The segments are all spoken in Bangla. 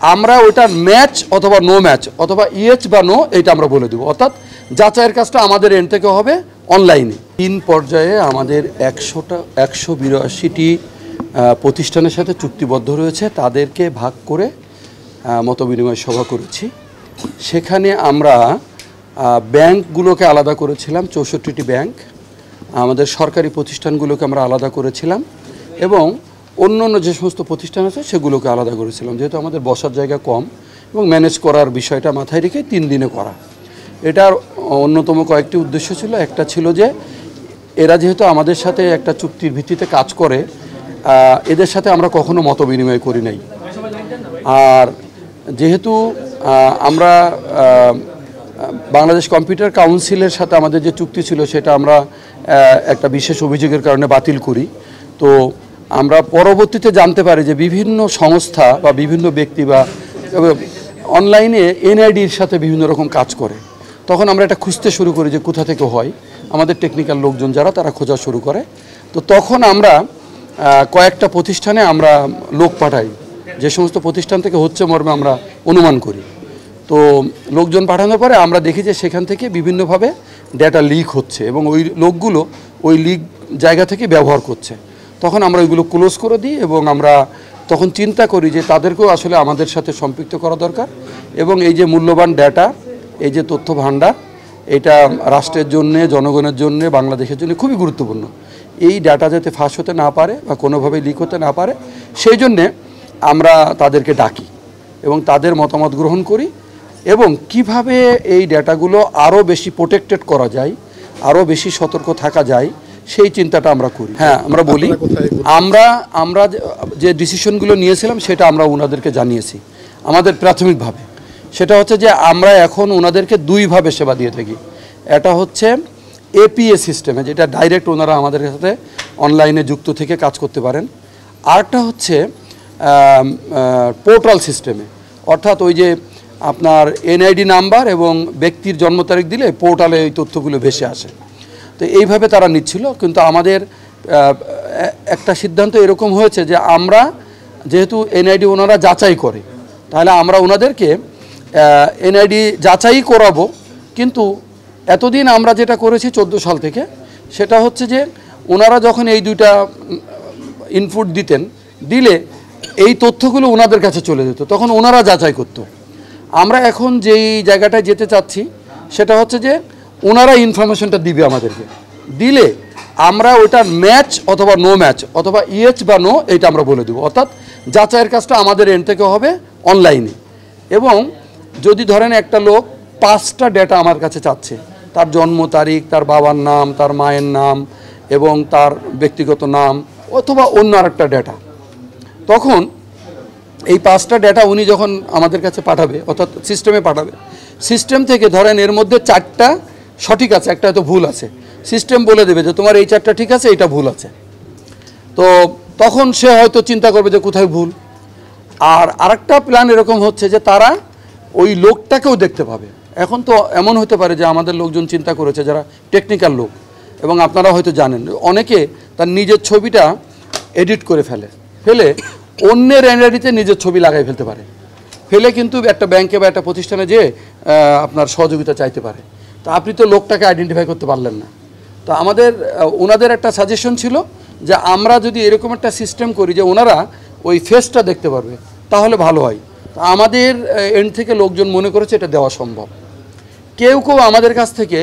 আমরা ওইটার ম্যাচ অথবা নো ম্যাচ অথবা ইয়েস বা নো এটা আমরা বলে দেবো, অর্থাৎ যাচাইয়ের কাজটা আমাদের এন্ড থেকে হবে অনলাইনে। 3 পর্যায়ে আমাদের 182টি প্রতিষ্ঠানের সাথে চুক্তিবদ্ধ রয়েছে, তাদেরকে ভাগ করে মতবিনিময় সভা করেছি। সেখানে আমরা ব্যাংকগুলোকে আলাদা করেছিলাম, 64টি ব্যাংক, আমাদের সরকারি প্রতিষ্ঠানগুলোকে আমরা আলাদা করেছিলাম এবং অন্য যে সমস্ত প্রতিষ্ঠান আছে সেগুলোকে আলাদা করেছিলাম, যেহেতু আমাদের বসার জায়গা কম এবং ম্যানেজ করার বিষয়টা মাথায় রেখে 3 দিনে করা। এটার অন্যতম কয়েকটি উদ্দেশ্য ছিল। একটা ছিল যে এরা যেহেতু আমাদের সাথে একটা চুক্তির ভিত্তিতে কাজ করে, এদের সাথে আমরা কখনো মত বিনিময় করি নাই। আর যেহেতু আমরা বাংলাদেশ কম্পিউটার কাউন্সিলের সাথে আমাদের যে চুক্তি ছিল সেটা আমরা একটা বিশেষ অভিযোগের কারণে বাতিল করি, তো আমরা পরবর্তীতে জানতে পারি যে বিভিন্ন সংস্থা বা বিভিন্ন ব্যক্তি বা অনলাইনে এনআইডির সাথে বিভিন্ন রকম কাজ করে। তখন আমরা এটা খুঁজতে শুরু করি যে কোথা থেকে হয়, আমাদের টেকনিক্যাল লোকজন যারা তারা খোঁজা শুরু করে। তো তখন আমরা কয়েকটা প্রতিষ্ঠানে আমরা লোক পাঠাই, যে সমস্ত প্রতিষ্ঠান থেকে হচ্ছে মর্মে আমরা অনুমান করি। তো লোকজন পাঠানোর পরে আমরা দেখি যে সেখান থেকে বিভিন্নভাবে ডেটা লিক হচ্ছে এবং ওই লোকগুলো ওই লিক জায়গা থেকে ব্যবহার করছে। তখন আমরা ওইগুলো ক্লোজ করে দিই এবং আমরা তখন চিন্তা করি যে তাদেরকেও আসলে আমাদের সাথে সম্পৃক্ত করা দরকার এবং এই যে মূল্যবান ডেটা, এই যে তথ্য ভাণ্ডার, এটা রাষ্ট্রের জন্যে, জনগণের জন্যে, বাংলাদেশের জন্য খুবই গুরুত্বপূর্ণ। এই ডাটা যাতে ফাঁস হতে না পারে বা কোনোভাবে লিক হতে না পারে সেই জন্যে আমরা তাদেরকে ডাকি এবং তাদের মতামত গ্রহণ করি এবং কিভাবে এই ডেটাগুলো আরও বেশি প্রোটেক্টেড করা যায়, আরও বেশি সতর্ক থাকা যায় সেই চিন্তাটা আমরা করি। হ্যাঁ, আমরা বলি আমরা যে ডিসিশনগুলো নিয়েছিলাম সেটা আমরা ওনাদেরকে জানিয়েছি আমাদের প্রাথমিকভাবে। সেটা হচ্ছে যে আমরা এখন ওনাদেরকে 2ভাবে সেবা দিয়ে থাকি। এটা হচ্ছে এপিএ সিস্টেমে, যেটা ডাইরেক্ট ওনারা আমাদের সাথে অনলাইনে যুক্ত থেকে কাজ করতে পারেন। আরেকটা হচ্ছে পোর্টাল সিস্টেমে, অর্থাৎ ওই যে আপনার এনআইডি নাম্বার এবং ব্যক্তির জন্ম তারিখ দিলে পোর্টালে এই তথ্যগুলো ভেসে আসে। তো এইভাবে তারা নিচ্ছিল, কিন্তু আমাদের একটা সিদ্ধান্ত এরকম হয়েছে যে আমরা যেহেতু এনআইডি ওনারা যাচাই করে, তাহলে আমরা ওনাদেরকে এনআইডি যাচাই করাবো। কিন্তু এতদিন আমরা যেটা করেছি 14 সাল থেকে, সেটা হচ্ছে যে ওনারা যখন এই 2টা ইনপুট দিলে এই তথ্যগুলো ওনাদের কাছে চলে যেত, তখন ওনারা যাচাই করত। আমরা এখন যেই জায়গাটায় যেতে চাচ্ছি সেটা হচ্ছে যে ওনারা ইনফরমেশনটা দিবে আমাদেরকে, দিলে আমরা ওইটার ম্যাচ অথবা নো ম্যাচ অথবা ইয়েস বা নো এটা আমরা বলে দেবো, অর্থাৎ যাচাইয়ের কাজটা আমাদের এন্ড থেকে হবে অনলাইনে। এবং যদি ধরেন একটা লোক 5টা ডেটা আমার কাছে চাচ্ছে, তার জন্ম তারিখ, তার বাবার নাম, তার মায়ের নাম এবং তার ব্যক্তিগত নাম অথবা অন্য আরেকটা ডেটা, তখন এই 5টা ডেটা উনি যখন আমাদের কাছে পাঠাবে, অর্থাৎ সিস্টেমে পাঠাবে, সিস্টেম থেকে ধরেন এর মধ্যে 4টা সঠিক আছে, একটা হয়তো ভুল আছে, সিস্টেম বলে দেবে যে তোমার এই 4টা ঠিক আছে, এটা ভুল আছে। তো তখন সে হয়তো চিন্তা করবে যে কোথায় ভুল। আর আরেকটা প্ল্যান এরকম হচ্ছে যে তারা ওই লোকটাকেও দেখতে পাবে। এখন তো এমন হতে পারে যে আমাদের লোকজন চিন্তা করেছে, যারা টেকনিক্যাল লোক, এবং আপনারা হয়তো জানেন অনেকে তার নিজের ছবিটা এডিট করে ফেলে অন্যের এনআইডিতে নিজের ছবি লাগাই ফেলতে পারে, ফেলে কিন্তু একটা ব্যাংকে বা একটা প্রতিষ্ঠানে যেয়ে আপনার সহযোগিতা চাইতে পারে। তো আপনি তো লোকটাকে আইডেন্টিফাই করতে পারলেন না। তো ওনাদের একটা সাজেশন ছিল যে আমরা যদি এরকম একটা সিস্টেম করি যে ওনারা ওই ফেসটা দেখতে পারবে তাহলে ভালো হয়। তো আমাদের এন্ড থেকে লোকজন মনে করেছে এটা দেওয়া সম্ভব। কেউ আমাদের কাছ থেকে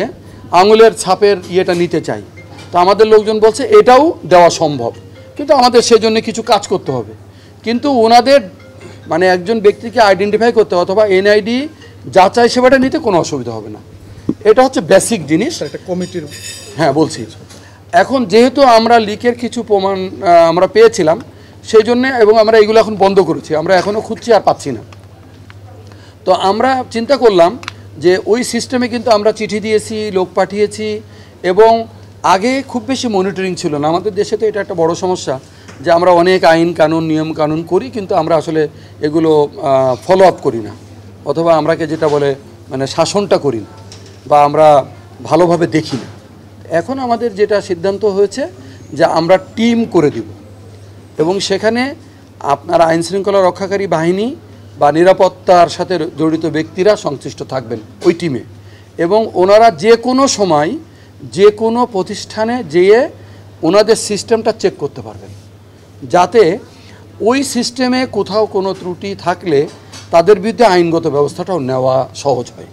আঙুলের ছাপের ইয়েটা নিতে চাই, তো আমাদের লোকজন বলছে এটাও দেওয়া সম্ভব, কিন্তু আমাদের সেজন্য কিছু কাজ করতে হবে। কিন্তু ওনাদের মানে একজন ব্যক্তিকে আইডেন্টিফাই করতে অথবা এনআইডি যাচাই সেবাটা নিতে কোনো অসুবিধা হবে না। এটা হচ্ছে বেসিক জিনিস একটা কমিটির। হ্যাঁ, বলছি এখন যেহেতু আমরা লিকের কিছু প্রমাণ আমরা পেয়েছিলাম সেই জন্যে, এবং আমরা এগুলো এখন বন্ধ করেছি, আমরা এখনও খুঁজছি আর পাচ্ছি না। তো আমরা চিন্তা করলাম যে ওই সিস্টেমে কিন্তু আমরা চিঠি দিয়েছি, লোক পাঠিয়েছি, এবং আগে খুব বেশি মনিটরিং ছিল না। আমাদের দেশে তো এটা একটা বড় সমস্যা যে আমরা অনেক আইন কানুন নিয়ম কানুন করি, কিন্তু আমরা আসলে এগুলো ফলো আপ করি না, অথবা আমরাকে যেটা বলে মানে শাসনটা করি না, বা আমরা ভালোভাবে দেখি না। এখন আমাদের যেটা সিদ্ধান্ত হয়েছে যে আমরা টিম করে দিব, এবং সেখানে আপনার আইনশৃঙ্খলা রক্ষাকারী বাহিনী, বা নিরাপত্তার সাথে জড়িত ব্যক্তিরা সংশ্লিষ্ট থাকবেন ওই টিমে, এবং ওনারা যে কোনো সময় যে কোনো প্রতিষ্ঠানে যেয়ে ওনাদের সিস্টেমটা চেক করতে পারবেন, যাতে ওই সিস্টেমে কোথাও কোনো ত্রুটি থাকলে তাদের বিরুদ্ধে আইনগত ব্যবস্থাটাও নেওয়া সহজ হয়।